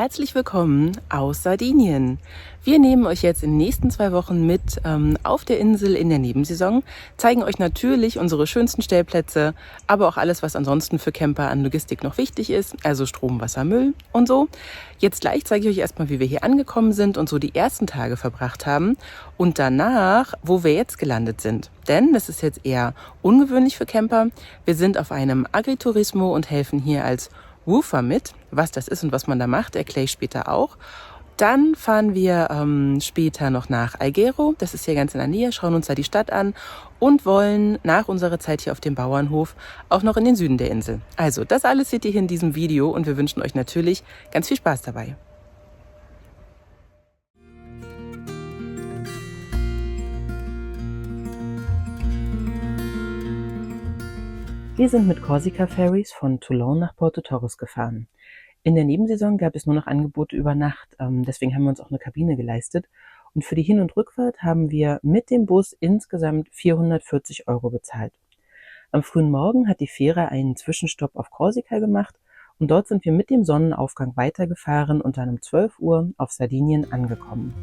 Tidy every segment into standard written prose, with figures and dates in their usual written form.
Herzlich willkommen aus Sardinien. Wir nehmen euch jetzt in den nächsten 2 Wochen mit auf der Insel in der Nebensaison, zeigen euch natürlich unsere schönsten Stellplätze, aber auch alles, was ansonsten für Camper an Logistik noch wichtig ist, also Strom, Wasser, Müll und so. Jetzt gleich zeige ich euch erstmal, wie wir hier angekommen sind und so die ersten Tage verbracht haben und danach, wo wir jetzt gelandet sind. Denn das ist jetzt eher ungewöhnlich für Camper. Wir sind auf einem Agriturismo und helfen hier als Roofer mit. Was das ist und was man da macht, erkläre ich später auch. Dann fahren wir später noch nach Alghero, das ist hier ganz in der Nähe, schauen uns da die Stadt an und wollen nach unserer Zeit hier auf dem Bauernhof auch noch in den Süden der Insel. Also das alles seht ihr hier in diesem Video und wir wünschen euch natürlich ganz viel Spaß dabei. Wir sind mit Corsica Ferries von Toulon nach Porto Torres gefahren. In der Nebensaison gab es nur noch Angebote über Nacht, deswegen haben wir uns auch eine Kabine geleistet. Und für die Hin- und Rückfahrt haben wir mit dem Bus insgesamt 440 € bezahlt. Am frühen Morgen hat die Fähre einen Zwischenstopp auf Korsika gemacht und dort sind wir mit dem Sonnenaufgang weitergefahren und dann um 12 Uhr auf Sardinien angekommen.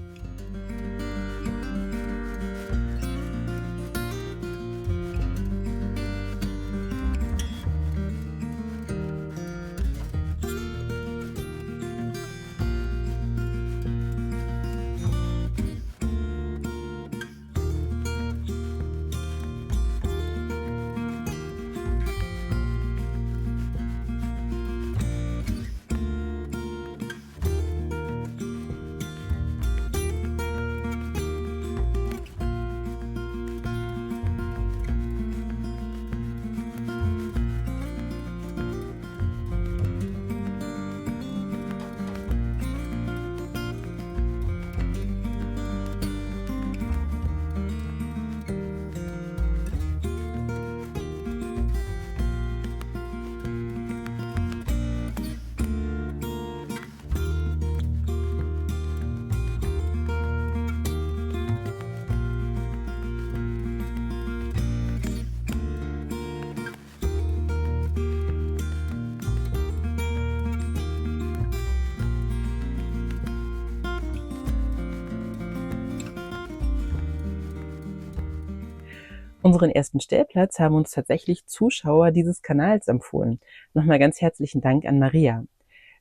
Unseren ersten Stellplatz haben uns tatsächlich Zuschauer dieses Kanals empfohlen. Nochmal ganz herzlichen Dank an Maria.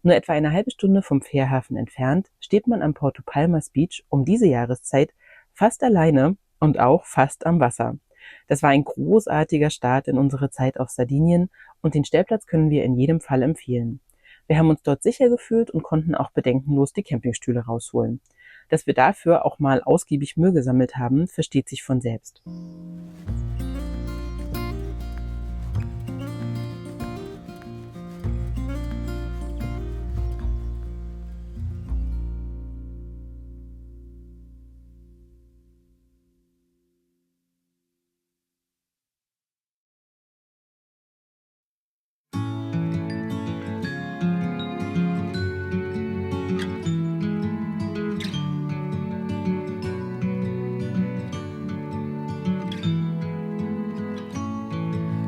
Nur etwa eine halbe Stunde vom Fährhafen entfernt steht man am Porto Palmas Beach um diese Jahreszeit fast alleine und auch fast am Wasser. Das war ein großartiger Start in unsere Zeit auf Sardinien und den Stellplatz können wir in jedem Fall empfehlen. Wir haben uns dort sicher gefühlt und konnten auch bedenkenlos die Campingstühle rausholen. Dass wir dafür auch mal ausgiebig Müll gesammelt haben, versteht sich von selbst.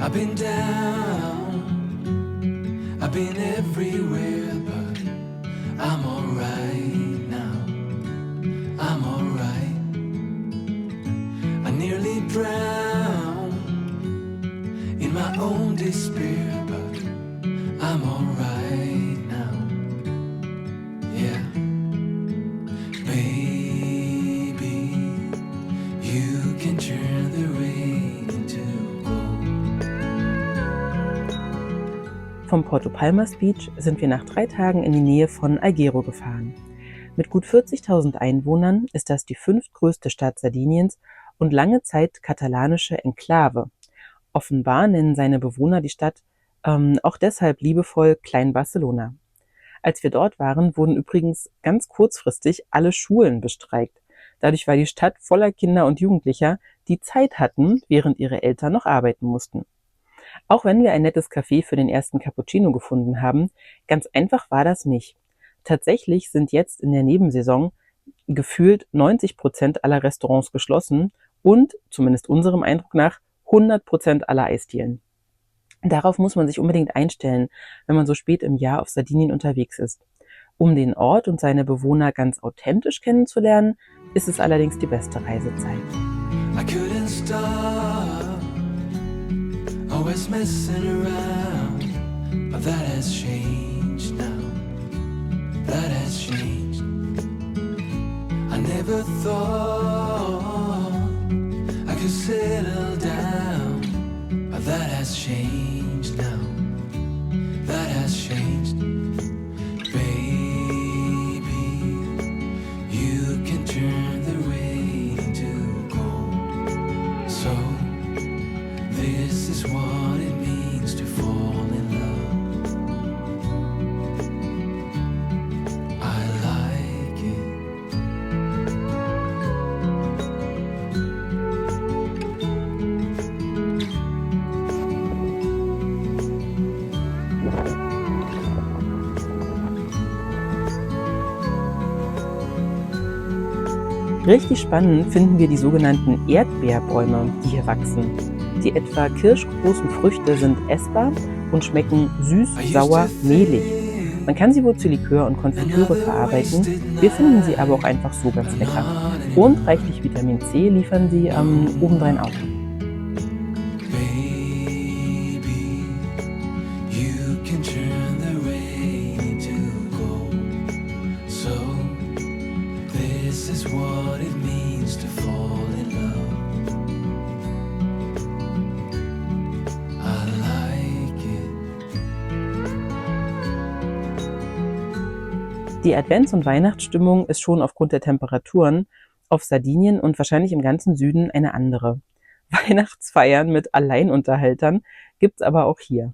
I've been down, I've been everywhere, but I'm alright now, I'm alright. I nearly drowned in my own despair, but I'm alright now, yeah. Baby, you can turn the rain into Vom Porto Palmas Beach sind wir nach 3 Tagen in die Nähe von Alghero gefahren. Mit gut 40.000 Einwohnern ist das die 5. größte Stadt Sardiniens und lange Zeit katalanische Enklave. Offenbar nennen seine Bewohner die Stadt auch deshalb liebevoll Klein Barcelona. Als wir dort waren, wurden übrigens ganz kurzfristig alle Schulen bestreikt. Dadurch war die Stadt voller Kinder und Jugendlicher, die Zeit hatten, während ihre Eltern noch arbeiten mussten. Auch wenn wir ein nettes Café für den ersten Cappuccino gefunden haben, ganz einfach war das nicht. Tatsächlich sind jetzt in der Nebensaison gefühlt 90% aller Restaurants geschlossen und, zumindest unserem Eindruck nach, 100% aller Eisdielen. Darauf muss man sich unbedingt einstellen, wenn man so spät im Jahr auf Sardinien unterwegs ist. Um den Ort und seine Bewohner ganz authentisch kennenzulernen, ist es allerdings die beste Reisezeit. I couldn't stop, always messing around, but that has changed now, that has changed. I never thought I could settle down, but that has changed now, that has changed. Baby, you can turn the rain into gold. So this is what it means to fall in love. I like it. Richtig spannend finden wir die sogenannten Erdbeerbäume, die hier wachsen. Die etwa kirschgroßen Früchte sind essbar und schmecken süß, sauer, mehlig. Man kann sie wohl zu Likör und Konfitüre verarbeiten, wir finden sie aber auch einfach so ganz lecker. Und reichlich Vitamin C liefern sie obendrein auch. Baby, you can turn the rain into gold. So this is what it means to fall in love. I like it. Die Advents- und Weihnachtsstimmung ist schon aufgrund der Temperaturen auf Sardinien und wahrscheinlich im ganzen Süden eine andere. Weihnachtsfeiern mit Alleinunterhaltern gibt's aber auch hier.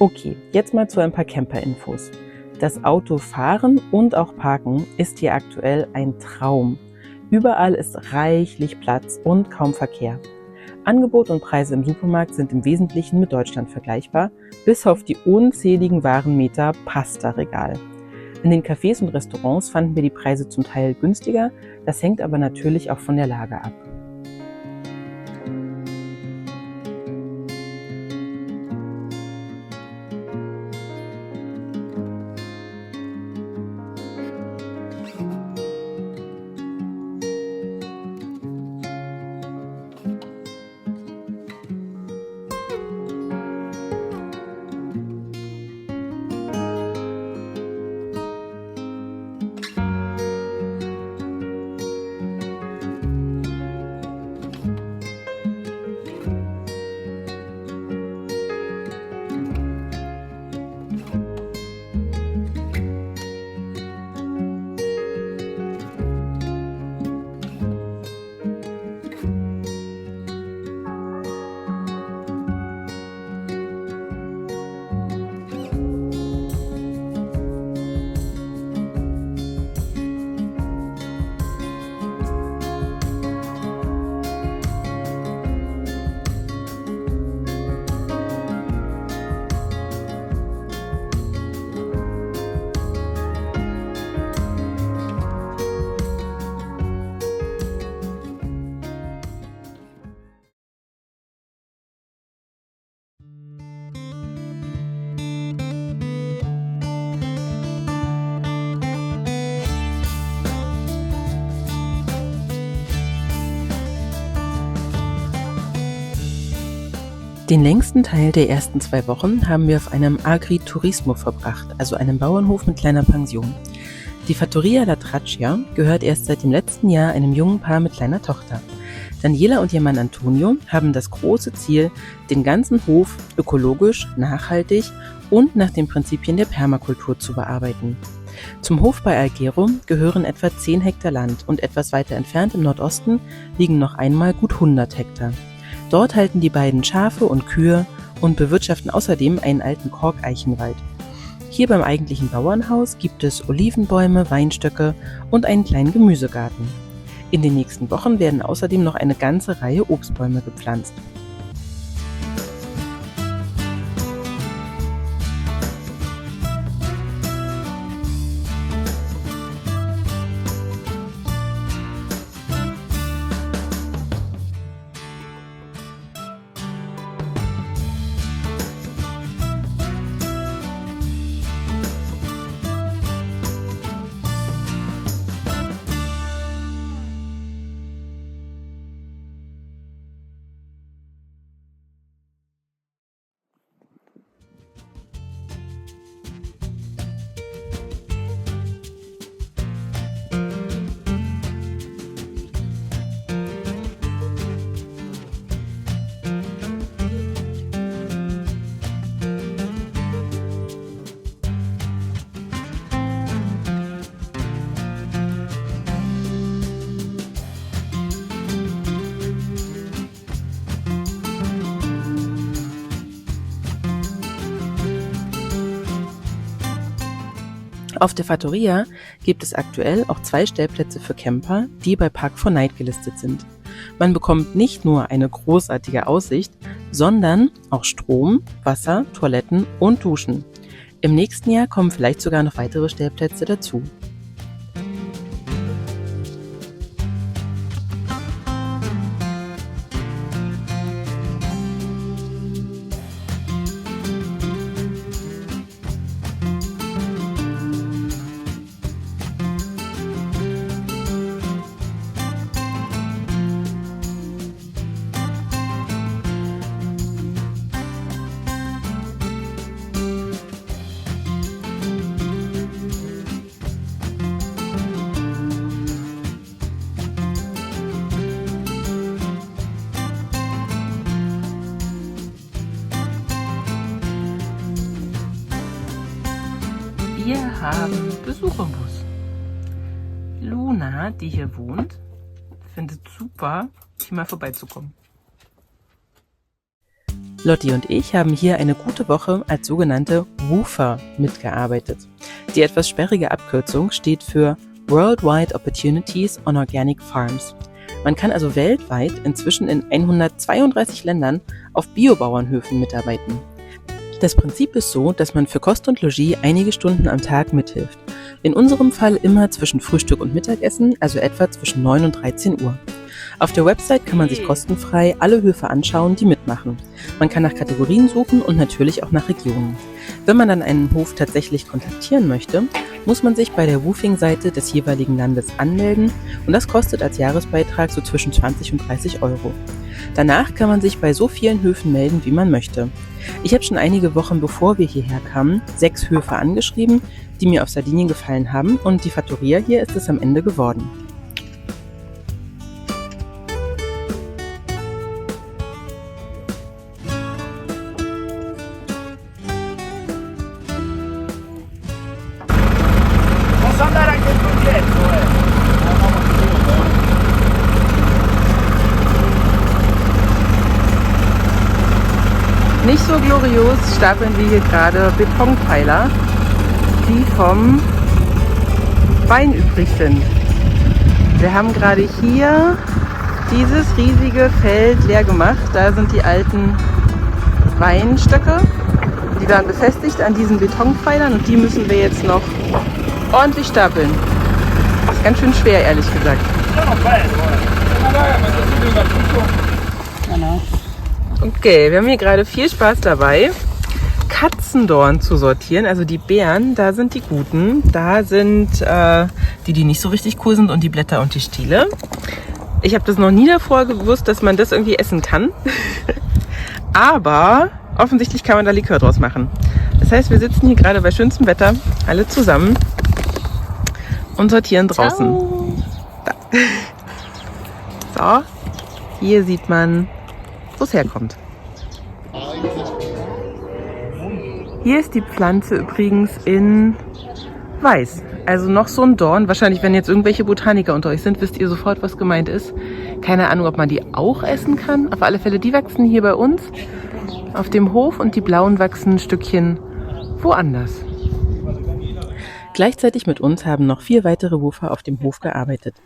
Okay, jetzt mal zu ein paar Camper-Infos. Das Autofahren und auch Parken ist hier aktuell ein Traum. Überall ist reichlich Platz und kaum Verkehr. Angebot und Preise im Supermarkt sind im Wesentlichen mit Deutschland vergleichbar, bis auf die unzähligen Warenmeter Pasta-Regal. In den Cafés und Restaurants fanden wir die Preise zum Teil günstiger, das hängt aber natürlich auch von der Lage ab. Den längsten Teil der ersten 2 Wochen haben wir auf einem Agriturismo verbracht, also einem Bauernhof mit kleiner Pension. Die Fattoria La Traccia gehört erst seit dem letzten Jahr einem jungen Paar mit kleiner Tochter. Daniela und ihr Mann Antonio haben das große Ziel, den ganzen Hof ökologisch, nachhaltig und nach den Prinzipien der Permakultur zu bearbeiten. Zum Hof bei Alghero gehören etwa 10 Hektar Land und etwas weiter entfernt im Nordosten liegen noch einmal gut 100 Hektar. Dort halten die beiden Schafe und Kühe und bewirtschaften außerdem einen alten Korkeichenwald. Hier beim eigentlichen Bauernhaus gibt es Olivenbäume, Weinstöcke und einen kleinen Gemüsegarten. In den nächsten Wochen werden außerdem noch eine ganze Reihe Obstbäume gepflanzt. Auf der Fattoria gibt es aktuell auch 2 Stellplätze für Camper, die bei Park4Night gelistet sind. Man bekommt nicht nur eine großartige Aussicht, sondern auch Strom, Wasser, Toiletten und Duschen. Im nächsten Jahr kommen vielleicht sogar noch weitere Stellplätze dazu. Wir haben Besuch im Bus. Luna, die hier wohnt, findet super, hier mal vorbeizukommen. Lotti und ich haben hier eine gute Woche als sogenannte WOOFer mitgearbeitet. Die etwas sperrige Abkürzung steht für Worldwide Opportunities on Organic Farms. Man kann also weltweit inzwischen in 132 Ländern auf Biobauernhöfen mitarbeiten. Das Prinzip ist so, dass man für Kost und Logis einige Stunden am Tag mithilft. In unserem Fall immer zwischen Frühstück und Mittagessen, also etwa zwischen 9 und 13 Uhr. Auf der Website kann man sich kostenfrei alle Höfe anschauen, die mitmachen. Man kann nach Kategorien suchen und natürlich auch nach Regionen. Wenn man dann einen Hof tatsächlich kontaktieren möchte, muss man sich bei der Woofing-Seite des jeweiligen Landes anmelden und das kostet als Jahresbeitrag so zwischen 20 und 30 Euro. Danach kann man sich bei so vielen Höfen melden, wie man möchte. Ich habe schon einige Wochen bevor wir hierher kamen 6 Höfe angeschrieben, die mir auf Sardinien gefallen haben und die Fattoria hier ist es am Ende geworden. Nicht so glorios stapeln wir hier gerade Betonpfeiler, die vom Wein übrig sind. Wir haben gerade hier dieses riesige Feld leer gemacht. Da sind die alten Weinstöcke. Die waren befestigt an diesen Betonpfeilern und die müssen wir jetzt noch ordentlich stapeln. Das ist ganz schön schwer, ehrlich gesagt. Okay, wir haben hier gerade viel Spaß dabei, Katzendorn zu sortieren, also die Beeren, da sind die guten, da sind die nicht so richtig cool sind und die Blätter und die Stiele. Ich habe das noch nie davor gewusst, dass man das irgendwie essen kann, aber offensichtlich kann man da Likör draus machen. Das heißt, wir sitzen hier gerade bei schönstem Wetter, alle zusammen und sortieren draußen. Da. So. Hier sieht man, wo es herkommt. Hier ist die Pflanze übrigens in weiß. Also noch so ein Dorn. Wahrscheinlich, wenn jetzt irgendwelche Botaniker unter euch sind, wisst ihr sofort, was gemeint ist. Keine Ahnung, ob man die auch essen kann. Auf alle Fälle, die wachsen hier bei uns auf dem Hof und die blauen wachsen ein Stückchen woanders. Gleichzeitig mit uns haben noch 4 weitere Woofer auf dem Hof gearbeitet.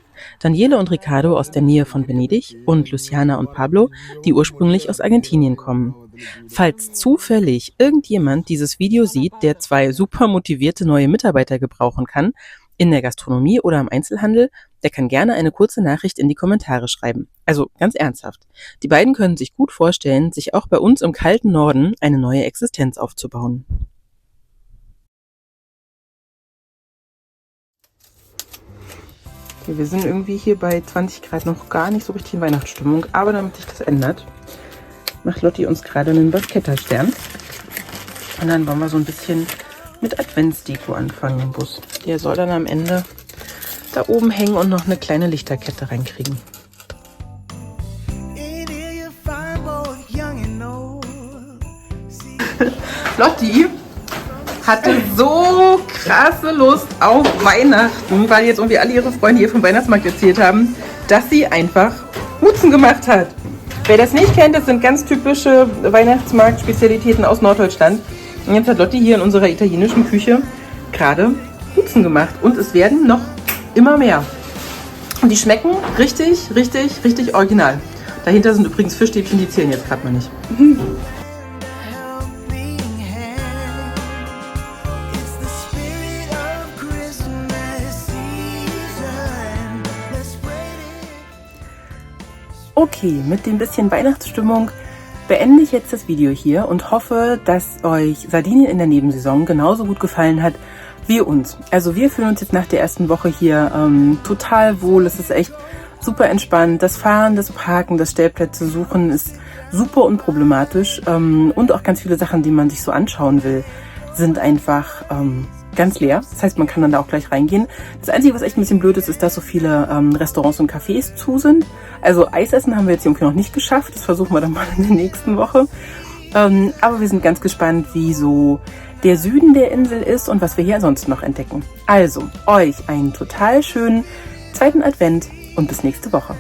Daniele und Ricardo aus der Nähe von Venedig und Luciana und Pablo, die ursprünglich aus Argentinien kommen. Falls zufällig irgendjemand dieses Video sieht, der 2 super motivierte neue Mitarbeiter gebrauchen kann, in der Gastronomie oder im Einzelhandel, der kann gerne eine kurze Nachricht in die Kommentare schreiben. Also ganz ernsthaft. Die beiden können sich gut vorstellen, sich auch bei uns im kalten Norden eine neue Existenz aufzubauen. Okay, wir sind irgendwie hier bei 20 Grad noch gar nicht so richtig in Weihnachtsstimmung, aber damit sich das ändert, macht Lotti uns gerade einen Basketterstern. Und dann wollen wir so ein bisschen mit Adventsdeko anfangen im Bus. Der soll dann am Ende da oben hängen und noch eine kleine Lichterkette reinkriegen. Lotti hatte so krasse Lust auf Weihnachten, weil jetzt irgendwie alle ihre Freunde hier vom Weihnachtsmarkt erzählt haben, dass sie einfach Mutzen gemacht hat. Wer das nicht kennt, das sind ganz typische Weihnachtsmarkt-Spezialitäten aus Norddeutschland. Und jetzt hat Lotti hier in unserer italienischen Küche gerade Mutzen gemacht. Und es werden noch immer mehr. Und die schmecken richtig, richtig, richtig original. Dahinter sind übrigens Fischstäbchen, die zählen jetzt gerade mal nicht. Okay, mit dem bisschen Weihnachtsstimmung beende ich jetzt das Video hier und hoffe, dass euch Sardinien in der Nebensaison genauso gut gefallen hat wie uns. Also wir fühlen uns jetzt nach der ersten Woche hier total wohl. Es ist echt super entspannt. Das Fahren, das Parken, das Stellplätze suchen ist super unproblematisch. Und auch ganz viele Sachen, die man sich so anschauen will, sind einfach ganz leer. Das heißt, man kann dann da auch gleich reingehen. Das Einzige, was echt ein bisschen blöd ist, ist, dass so viele Restaurants und Cafés zu sind. Also Eisessen haben wir jetzt irgendwie noch nicht geschafft. Das versuchen wir dann mal in der nächsten Woche. Aber wir sind ganz gespannt, wie so der Süden der Insel ist und was wir hier sonst noch entdecken. Also, euch einen total schönen 2. Advent und bis nächste Woche.